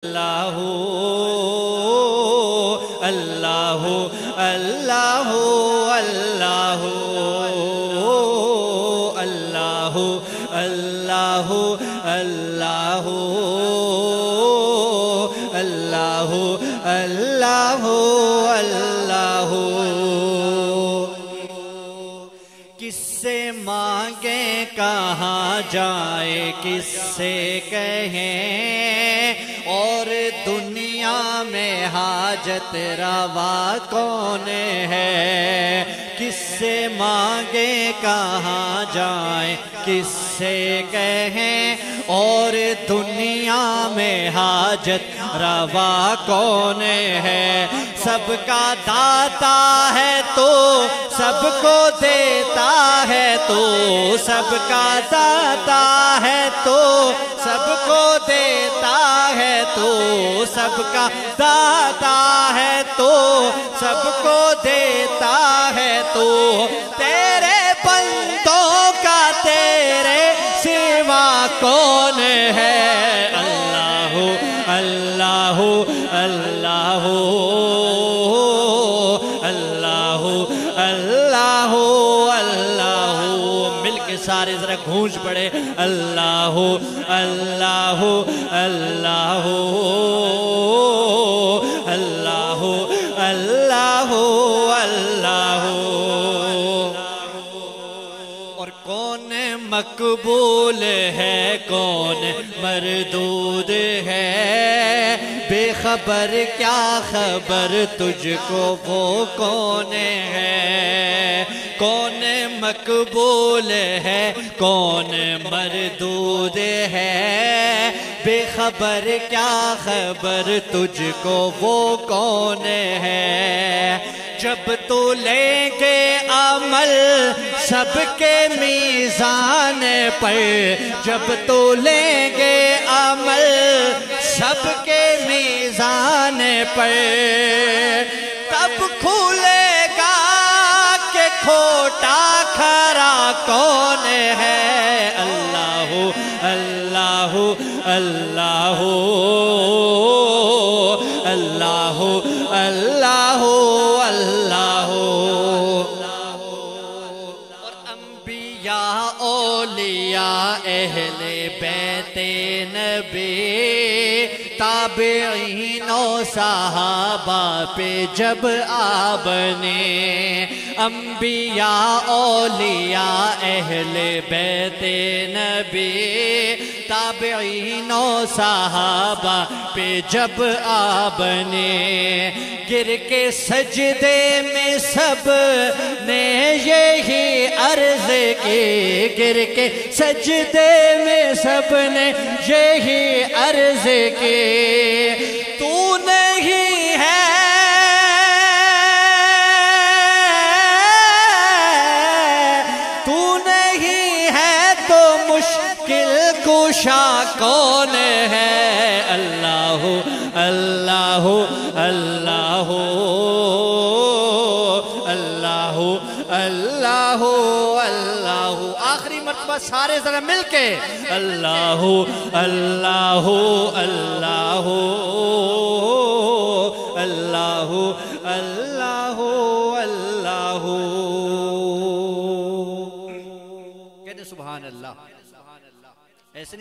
اللہ اللہ اللہ اللہ اللہ اللہ اللہ اللہ اللہ اللہ کس سے مانگیں کہاں جائیں کس سے کہیں اور دنیا میں حاجت روا کون ہے کس سے مانگیں کہاں جائیں کس سے کہیں اور دنیا میں حاجت روا کون ہے سب کا داتا ہے تو سب کو دیتا ہے تو سب کا داتا ہے تو سب کو دیتا ہے تو سب کا داتا ہے تو سب کو دیتا ہے تو تیرے بندوں کا تیرے سوا کون ہے اللہ اللہ اللہ اللہ اللہ اللہ مل کے سارے ذرا گونج پڑے اللہ اللہ اللہ اللہ اللہ اللہ اور کون مقبول ہے کون مردود ہے بے خبر کیا خبر تجھ کو وہ کون ہے کون مقبول ہے کون مردود ہے بے خبر کیا خبر تجھ کو وہ کون ہے جب تو لیں گے عمل سب کے میزان پر جب تو لیں گے عمل سب کے میزان پر تب کھلے گا کہ کھوٹا کھرا کون ہے اللہ اللہ اللہ اللہ اللہ اللہ اور انبیاء اولیاء اہل بیت نبی تابعین و صحابہ پہ جب آپ نے انبیاء اولیاء اہل بیت نبی تابعین و صحابہ پہ جب آپ نے گر کے سجدے میں سب نے یہی عرض کی گر کے سجدے میں سب نے یہی عرض کی تو نہیں ہے تو نہیں ہے تو مشکل کشا کون ہے اللہ اللہ اللہ اللہ اللہ اللہ آخری مرتبہ سارے ذرا مل کے اللہ اللہ اللہ اللہ اللہ اللہ کہتے سبحان اللہ ایسے نہیں